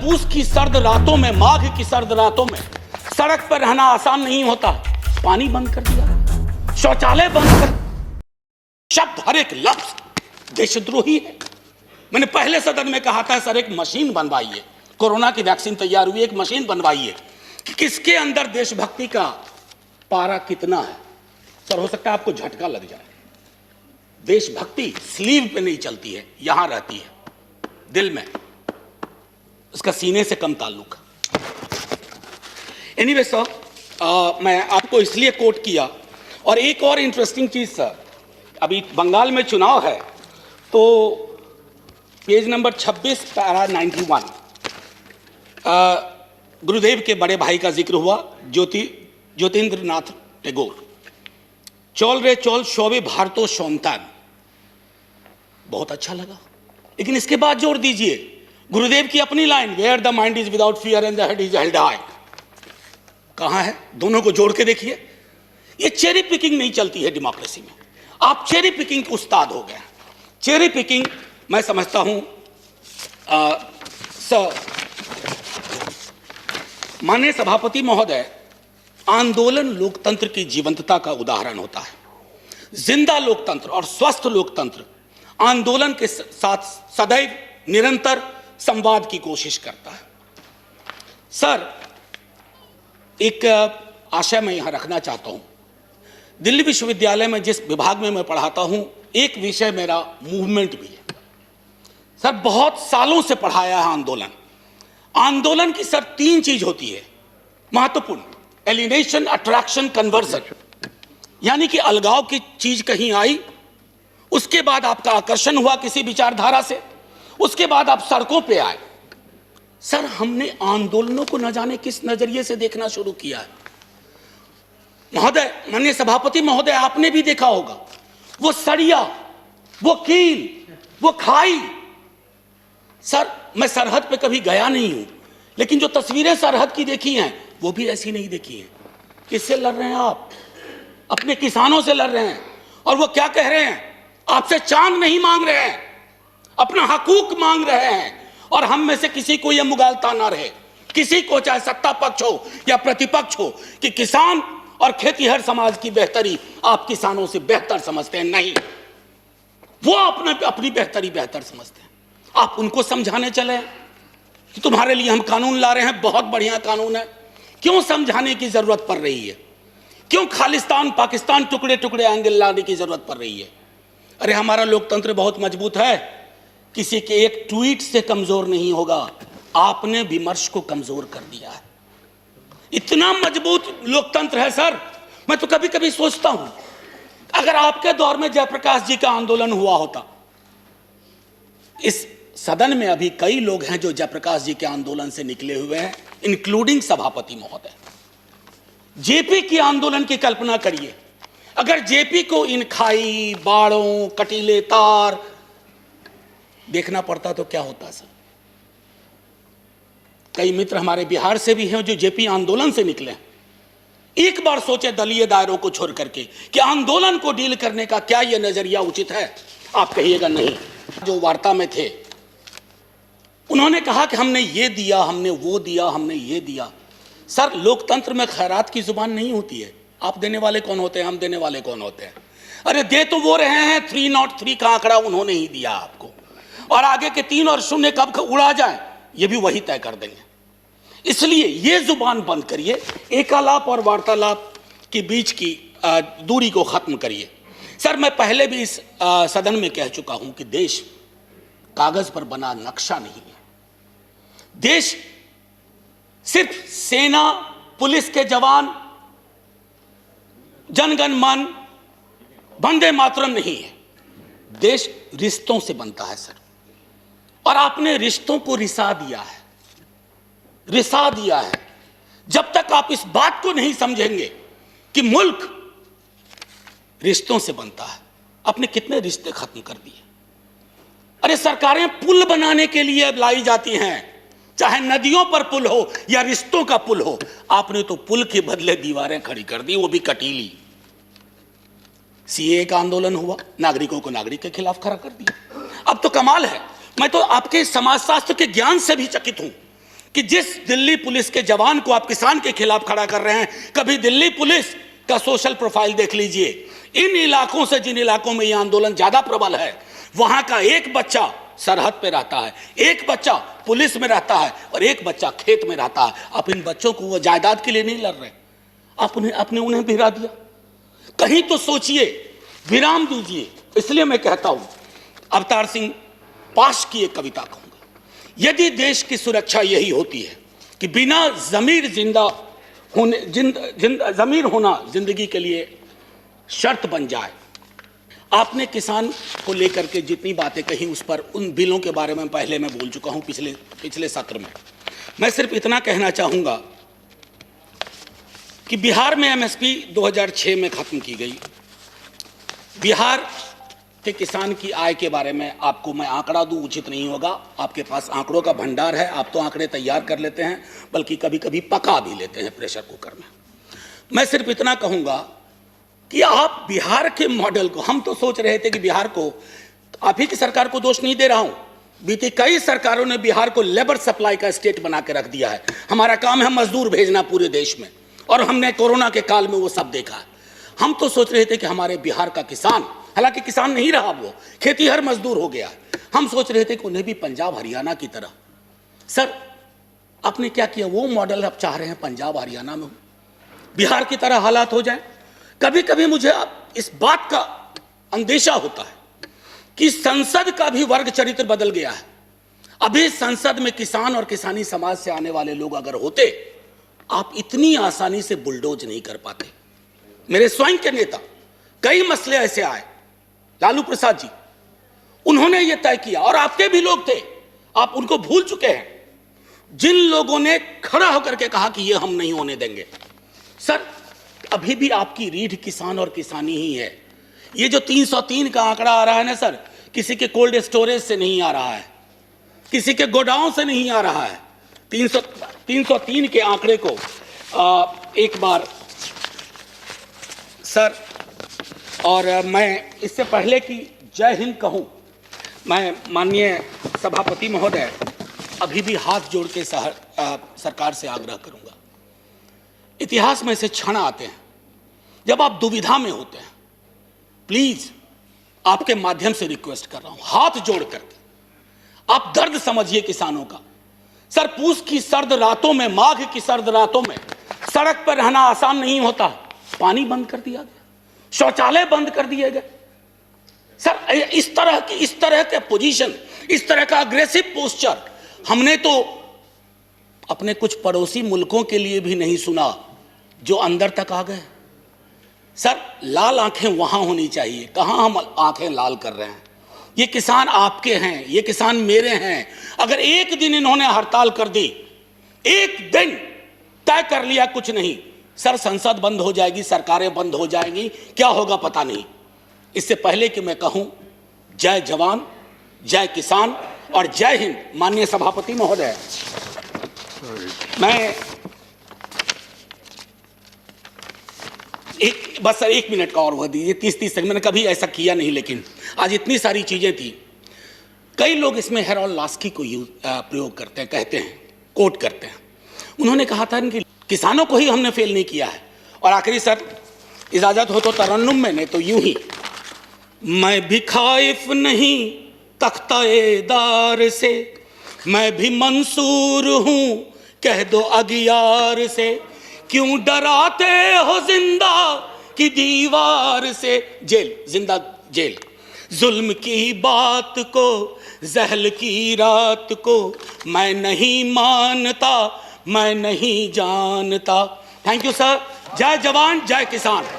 पूस की सर्द रातों में, माघ की सर्द रातों में सड़क पर रहना आसान नहीं होता। पानी बंद कर दिया, शौचालय बंद कर, शब्द हर एक लफ्ज देशद्रोही है। मैंने पहले सदन में कहा था सर एक मशीन बनवाइए, कोरोना की वैक्सीन तैयार हुई, एक मशीन बनवाइए कि किसके अंदर देशभक्ति का पारा कितना है। सर हो सकता है आपको झटका लग जाए, देशभक्ति स्लीव पे नहीं चलती है, यहां रहती है दिल में, उसका सीने से कम ताल्लुक। एनीवे सर, मैं आपको इसलिए कोट किया। और एक और इंटरेस्टिंग चीज सर, अभी बंगाल में चुनाव है तो पेज नंबर 26 पैरा 91 गुरुदेव के बड़े भाई का जिक्र हुआ, ज्योतिन्द्र नाथ टैगोर। चौल रे चौल शोभे भारतो शोनतान, बहुत अच्छा लगा। लेकिन इसके बाद जोड़ दीजिए गुरुदेव की अपनी line, where the mind is without fear and the head is held high. कहां है? दोनों को जोड़ के देखिए। ये चेरी पिकिंग नहीं चलती है डेमोक्रेसी में। आप चेरी पिकिंग के उस्ताद हो गए। चेरी पिकिंग मैं समझता हूं माननीय सभापति महोदय, आंदोलन लोकतंत्र की जीवंतता का उदाहरण होता है। जिंदा लोकतंत्र और स्वस्थ लोकतंत्र आंदोलन के साथ सदैव निरंतर संवाद की कोशिश करता है। सर एक आशय मैं यहां रखना चाहता हूं। दिल्ली विश्वविद्यालय में जिस विभाग में मैं पढ़ाता हूं, एक विषय मेरा मूवमेंट भी है। सर बहुत सालों से पढ़ाया है आंदोलन। आंदोलन की सर 3 चीज होती है महत्वपूर्ण: एलिनेशन, अट्रैक्शन, कन्वर्जन। यानी कि अलगाव की चीज कहीं आई, उसके बाद आपका आकर्षण हुआ किसी विचारधारा से, उसके बाद आप सड़कों पे आए। सर हमने आंदोलनों को न जाने किस नजरिए से देखना शुरू किया है। महोदय, माननीय सभापति महोदय, आपने भी देखा होगा वो सरिया, वो कील, वो खाई। सर मैं सरहद पे कभी गया नहीं हूं, लेकिन जो तस्वीरें सरहद की देखी हैं वो भी ऐसी नहीं देखी हैं। किससे लड़ रहे हैं आप? अपने किसानों से लड़ रहे हैं। और वो क्या कह रहे हैं? आपसे चांद नहीं मांग रहे हैं, अपना हकूक मांग रहे हैं। और हम में से किसी को यह मुगालता ना रहे, किसी को चाहे सत्ता पक्ष हो या प्रतिपक्ष हो, कि किसान और खेतीहर समाज की बेहतरी आप किसानों से बेहतर समझते हैं। नहीं, वो अपनी बेहतरी बेहतर समझते हैं। आप उनको समझाने चले कि तुम्हारे लिए हम कानून ला रहे हैं, बहुत बढ़िया कानून है। क्यों समझाने की जरूरत पड़ रही है? क्यों खालिस्तान पाकिस्तान टुकड़े टुकड़े एंगल लाने की जरूरत पड़ रही है? अरे हमारा लोकतंत्र बहुत मजबूत है, किसी के एक ट्वीट से कमजोर नहीं होगा। आपने विमर्श को कमजोर कर दिया है। इतना मजबूत लोकतंत्र है सर। मैं तो कभी कभी सोचता हूं, अगर आपके दौर में जयप्रकाश जी का आंदोलन हुआ होता। इस सदन में अभी कई लोग हैं जो जयप्रकाश जी के आंदोलन से निकले हुए हैं, इंक्लूडिंग सभापति महोदय। जेपी की आंदोलन की कल्पना करिए, अगर जेपी को इन खाई, बाड़ों, कटीले तार देखना पड़ता तो क्या होता सर? कई मित्र हमारे बिहार से भी हैं जो जेपी आंदोलन से निकले हैं। एक बार सोचे दलीय दायरों को छोड़ करके कि आंदोलन को डील करने का क्या यह नजरिया उचित है? आप कहिएगा नहीं। जो वार्ता में थे उन्होंने कहा कि हमने ये दिया, हमने वो दिया, हमने ये दिया। सर लोकतंत्र में खैरात की जुबान नहीं होती है। आप देने वाले कौन होते हैं, हम देने वाले कौन होते हैं? अरे दे तो वो रहे हैं, 303 का आंकड़ा उन्होंने ही दिया आपको, और आगे के 3 और 0 कब उड़ा जाए ये भी वही तय कर देंगे। इसलिए ये जुबान बंद करिए, एकालाप और वार्तालाप के बीच की दूरी को खत्म करिए। सर मैं पहले भी इस सदन में कह चुका हूं कि देश कागज पर बना नक्शा नहीं है। देश सिर्फ सेना, पुलिस के जवान, जनगण मन, वंदे मातरम नहीं है। देश रिश्तों से बनता है सर, और आपने रिश्तों को रिसा दिया है, रिसा दिया है। जब तक आप इस बात को नहीं समझेंगे कि मुल्क रिश्तों से बनता है, आपने कितने रिश्ते खत्म कर दिए। अरे सरकारें पुल बनाने के लिए लाई जाती हैं, चाहे नदियों पर पुल हो या रिश्तों का पुल हो। आपने तो पुल के बदले दीवारें खड़ी कर दी, वो भी कटीली। सीए का आंदोलन हुआ, नागरिकों को नागरिक के खिलाफ खड़ा कर दिया। अब तो कमाल है, मैं तो आपके समाजशास्त्र के ज्ञान से भी चकित हूं कि जिस दिल्ली पुलिस के जवान को आप किसान के खिलाफ खड़ा कर रहे हैं, कभी दिल्ली पुलिस का सोशल प्रोफाइल देख लीजिए। इन इलाकों से जिन इलाकों में यह आंदोलन ज्यादा प्रबल है, वहां का एक बच्चा सरहद पे रहता है, एक बच्चा पुलिस में रहता है और एक बच्चा खेत में रहता है। आप इन बच्चों को वो जायदाद के लिए नहीं लड़ रहे, आपने उन्हें भिड़ा दिया। कहीं तो सोचिए, विराम दीजिए। इसलिए मैं कहता हूं, अवतार सिंह पाश की एक कविता कहूंगा, यदि देश की सुरक्षा यही होती है कि बिना जमीर जमीर होना जिंदगी के लिए शर्त बन जाए। आपने किसान को लेकर के जितनी बातें कही, उस पर उन बिलों के बारे में पहले मैं बोल चुका हूं पिछले सत्र में। मैं सिर्फ इतना कहना चाहूंगा कि बिहार में एमएसपी 2006 में खत्म की गई। बिहार के किसान की आय के बारे में आपको मैं आंकड़ा दूं उचित नहीं होगा, आपके पास आंकड़ों का भंडार है, आप तो आंकड़े तैयार कर लेते हैं, बल्कि कभी कभी पका भी लेते हैं प्रेशर कुकर में। मैं सिर्फ इतना कहूंगा कि आप बिहार के मॉडल को, हम तो सोच रहे थे कि बिहार को, आप ही की सरकार को दोष नहीं दे रहा हूं, बीती कई सरकारों ने बिहार को लेबर सप्लाई का स्टेट बना के रख दिया है। हमारा काम है मजदूर भेजना पूरे देश में, और हमने कोरोना के काल में वो सब देखा है। हम तो सोच रहे थे कि हमारे बिहार का किसान, हालांकि किसान नहीं रहा, वो खेतीहर मजदूर हो गया। हम सोच रहे थे कि उन्हें भी पंजाब हरियाणा की तरह। सर, आपने क्या किया? वो मॉडल आप चाह रहे हैं पंजाब हरियाणा में बिहार की तरह हालात हो जाए। कभी कभी मुझे इस बात का अंदेशा होता है कि संसद का भी वर्ग चरित्र बदल गया है। अभी संसद में किसान और किसानी समाज से आने वाले लोग अगर होते, आप इतनी आसानी से बुलडोज नहीं कर पाते। मेरे स्वयं के नेता, कई मसले ऐसे आए, लालू प्रसाद जी, उन्होंने यह तय किया, और आपके भी लोग थे, आप उनको भूल चुके हैं, जिन लोगों ने खड़ा होकर के कहा कि यह हम नहीं होने देंगे। सर, अभी भी आपकी रीढ़ किसान और किसानी ही है। ये जो 303 का आंकड़ा आ रहा है ना सर, किसी के कोल्ड स्टोरेज से नहीं आ रहा है, किसी के गोडाउन से नहीं आ रहा है। 303 के आंकड़े को एक बार सर, और मैं इससे पहले कि जय हिंद कहूं, मैं माननीय सभापति महोदय अभी भी हाथ जोड़ के सरकार से आग्रह करूंगा। इतिहास में ऐसे क्षण आते हैं जब आप दुविधा में होते हैं। प्लीज, आपके माध्यम से रिक्वेस्ट कर रहा हूं, हाथ जोड़ करके आप दर्द समझिए किसानों का। सर, पूस की सर्द रातों में, माघ की सर्द रातों में सड़क पर रहना आसान नहीं होता। पानी बंद कर दिया गया, शौचालय बंद कर दिए गए। सर, इस तरह के पोजीशन, इस तरह का अग्रेसिव पोस्चर हमने तो अपने कुछ पड़ोसी मुल्कों के लिए भी नहीं सुना, जो अंदर तक आ गए। सर, लाल आंखें वहां होनी चाहिए, कहां हम आंखें लाल कर रहे हैं। ये किसान आपके हैं, ये किसान मेरे हैं। अगर एक दिन इन्होंने हड़ताल कर दी, एक दिन तय कर लिया कुछ नहीं, सर, संसद बंद हो जाएगी, सरकारें बंद हो जाएंगी, क्या होगा पता नहीं। इससे पहले कि मैं कहूं जय जवान, जय किसान और जय हिंद, माननीय सभापति महोदय, मैं बस सर 1 मिनट का और वह दीजिए, 30 सेकंड। मैंने कभी ऐसा किया नहीं, लेकिन आज इतनी सारी चीजें थी। कई लोग इसमें हेरोल्ड लास्की को प्रयोग करते हैं, कहते हैं, कोट करते हैं। उन्होंने कहा था कि किसानों को ही हमने फेल नहीं किया है। और आखिरी सर, इजाजत हो तो तरन्नुम में, नहीं तो यूं ही, मैं भी खाइफ नहीं तख्ताएदार से, मैं भी मंसूर हूं कह दो अगियार से, क्यों डराते हो जिंदा की दीवार से। जेल, जिंदा जेल, जुल्म की बात को, जहल की रात को मैं नहीं मानता, मैं नहीं जानता। Thank you sir. जय जवान, जय किसान।